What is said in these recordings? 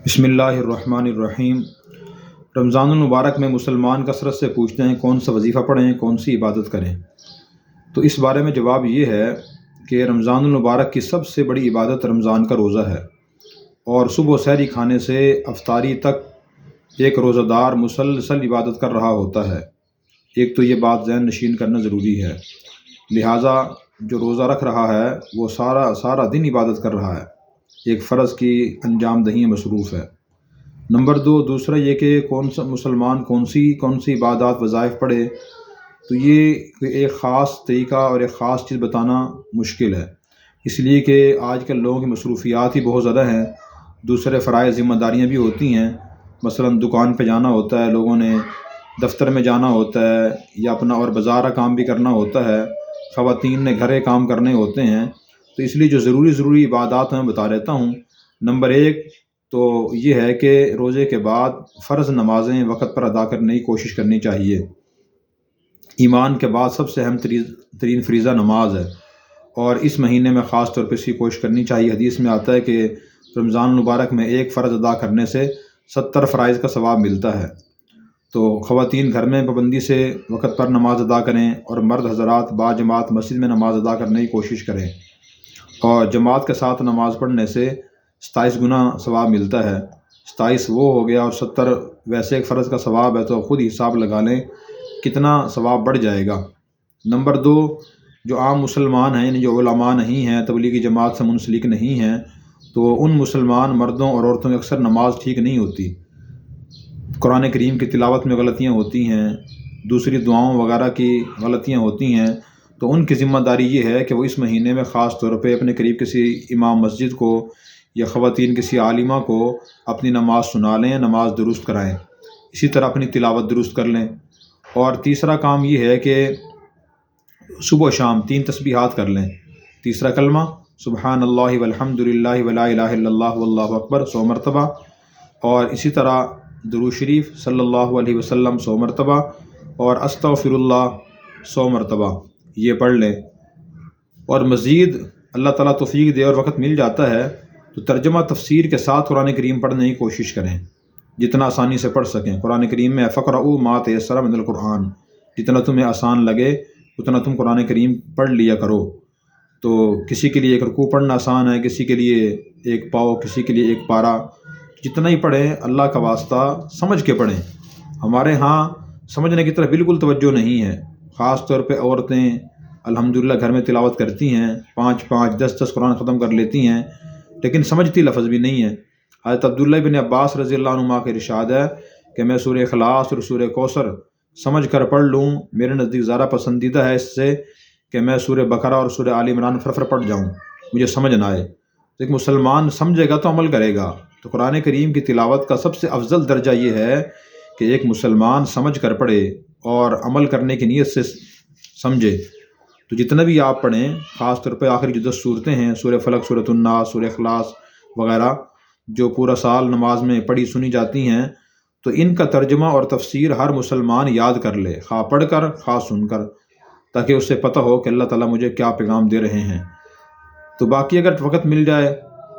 بسم اللہ الرحمن الرحیم۔ رمضان المبارک میں مسلمان کثرت سے پوچھتے ہیں کون سا وظیفہ پڑھیں، کون سی عبادت کریں۔ تو اس بارے میں جواب یہ ہے کہ رمضان المبارک کی سب سے بڑی عبادت رمضان کا روزہ ہے، اور صبح و سحری کھانے سے افطاری تک ایک روزہ دار مسلسل عبادت کر رہا ہوتا ہے۔ ایک تو یہ بات ذہن نشین کرنا ضروری ہے، لہٰذا جو روزہ رکھ رہا ہے وہ سارا دن عبادت کر رہا ہے، ایک فرض کی انجام دہی مصروف ہے۔ نمبر دو، دوسرا یہ کہ کون سا مسلمان کون سی عبادات وظائف پڑھے، تو یہ ایک خاص طریقہ اور ایک خاص چیز بتانا مشکل ہے، اس لیے کہ آج کل لوگوں کی مصروفیات ہی بہت زیادہ ہیں، دوسرے فرائض ذمہ داریاں بھی ہوتی ہیں، مثلا دکان پہ جانا ہوتا ہے لوگوں نے، دفتر میں جانا ہوتا ہے، یا اپنا اور بازار کا کام بھی کرنا ہوتا ہے، خواتین نے گھر کے کام کرنے ہوتے ہیں، تو اس لیے جو ضروری عبادات میں بتا دیتا ہوں۔ نمبر ایک تو یہ ہے کہ روزے کے بعد فرض نمازیں وقت پر ادا کرنے کی کوشش کرنی چاہیے۔ ایمان کے بعد سب سے اہم ترین فریضہ نماز ہے، اور اس مہینے میں خاص طور پہ اس کی کوشش کرنی چاہیے۔ حدیث میں آتا ہے کہ رمضان المبارک میں ایک فرض ادا کرنے سے 70 فرائض کا ثواب ملتا ہے۔ تو خواتین گھر میں پابندی سے وقت پر نماز ادا کریں، اور مرد حضرات باجماعت مسجد میں نماز ادا کرنے کی کوشش کریں، اور جماعت کے ساتھ نماز پڑھنے سے 27 گنا ثواب ملتا ہے۔ 27 وہ ہو گیا، اور 70 ویسے ایک فرض کا ثواب ہے، تو خود حساب لگا لیں کتنا ثواب بڑھ جائے گا۔ نمبر دو، جو عام مسلمان ہیں، یعنی جو علماء نہیں ہیں، تبلیغی جماعت سے منسلک نہیں ہیں، تو ان مسلمان مردوں اور عورتوں کی اکثر نماز ٹھیک نہیں ہوتی، قرآن کریم کی تلاوت میں غلطیاں ہوتی ہیں، دوسری دعاؤں وغیرہ کی غلطیاں ہوتی ہیں، تو ان کی ذمہ داری یہ ہے کہ وہ اس مہینے میں خاص طور پہ اپنے قریب کسی امام مسجد کو یا خواتین کسی عالمہ کو اپنی نماز سنا لیں، نماز درست کرائیں، اسی طرح اپنی تلاوت درست کر لیں۔ اور تیسرا کام یہ ہے کہ صبح و شام 3 تسبیحات کر لیں۔ تیسرا کلمہ سبحان اللہ والحمد للہ ولا الہ الا اللہ واللہ اکبر 100 مرتبہ، اور اسی طرح درود شریف صلی اللہ علیہ وسلم 100 مرتبہ، اور استغفر اللہ 100 مرتبہ یہ پڑھ لیں۔ اور مزید اللہ تعالیٰ توفیق دے اور وقت مل جاتا ہے تو ترجمہ تفسیر کے ساتھ قرآن کریم پڑھنے کی کوشش کریں، جتنا آسانی سے پڑھ سکیں۔ قرآن کریم میں فقرؤوا ما تیسر من القرآن، جتنا تمہیں آسان لگے اتنا تم قرآن کریم پڑھ لیا کرو۔ تو کسی کے لیے ایک رکوع پڑھنا آسان ہے، کسی کے لیے ایک پاؤ، کسی کے لیے ایک پارہ، جتنا ہی پڑھیں اللہ کا واسطہ سمجھ کے پڑھیں۔ ہمارے ہاں سمجھنے کی طرف بالکل توجہ نہیں ہے، خاص طور پہ عورتیں الحمدللہ گھر میں تلاوت کرتی ہیں، 5 10 قرآن ختم کر لیتی ہیں، لیکن سمجھتی لفظ بھی نہیں ہے۔ حضرت عبداللہ بن عباس رضی اللہ عنہما کا ارشاد ہے کہ میں سورہ اخلاص اور سورہ کوثر سمجھ کر پڑھ لوں، میرے نزدیک زیادہ پسندیدہ ہے اس سے کہ میں سورہ بقرہ اور سورہ آل عمران فرفر پڑھ جاؤں، مجھے سمجھ نہ آئے۔ ایک مسلمان سمجھے گا تو عمل کرے گا۔ تو قرآن کریم کی تلاوت کا سب سے افضل درجہ یہ ہے کہ ایک مسلمان سمجھ کر پڑھے اور عمل کرنے کی نیت سے سمجھے۔ تو جتنا بھی آپ پڑھیں، خاص طور پہ آخری جو 10 صورتیں ہیں، سورہ فلق، سورۃ الناس، سورہ اخلاص وغیرہ، جو پورا سال نماز میں پڑھی سنی جاتی ہیں، تو ان کا ترجمہ اور تفسیر ہر مسلمان یاد کر لے، خواہ پڑھ کر خواہ سن کر، تاکہ اس سے پتہ ہو کہ اللہ تعالیٰ مجھے کیا پیغام دے رہے ہیں۔ تو باقی اگر وقت مل جائے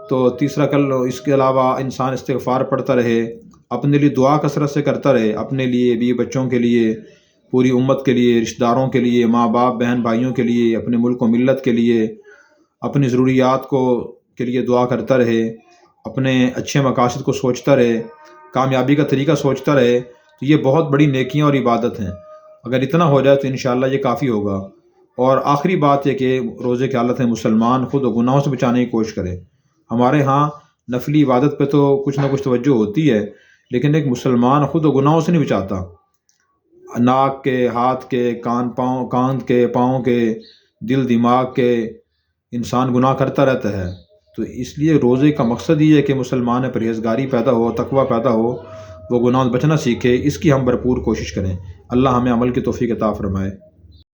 تو تیسرا اس کے علاوہ انسان استغفار پڑھتا رہے، اپنے لیے دعا کثرت سے کرتا رہے، اپنے لیے، بیوی بچوں کے لیے، پوری امت کے لیے، رشتہ داروں کے لیے، ماں باپ بہن بھائیوں کے لیے، اپنے ملک و ملت کے لیے، اپنی ضروریات کے لیے دعا کرتا رہے، اپنے اچھے مقاصد کو سوچتا رہے، کامیابی کا طریقہ سوچتا رہے، تو یہ بہت بڑی نیکیاں اور عبادت ہیں۔ اگر اتنا ہو جائے تو انشاءاللہ یہ کافی ہوگا۔ اور آخری بات یہ کہ روزے کی حالت میں مسلمان خود و گناہوں سے بچانے کی کوشش کرے۔ ہمارے ہاں نفلی عبادت پہ تو کچھ نہ کچھ توجہ ہوتی ہے، لیکن ایک مسلمان خود و گناہوں سے نہیں بچاتا۔ ناک کے، ہاتھ کے، کان کے، پاؤں کے، دل دماغ کے، انسان گناہ کرتا رہتا ہے۔ تو اس لیے روزے کا مقصد یہ ہے کہ مسلمان میں پرہیزگاری پیدا ہو، تقوی پیدا ہو، وہ گناہ بچنا سیکھے، اس کی ہم بھرپور کوشش کریں۔ اللہ ہمیں عمل کی توفیق عطا فرمائے۔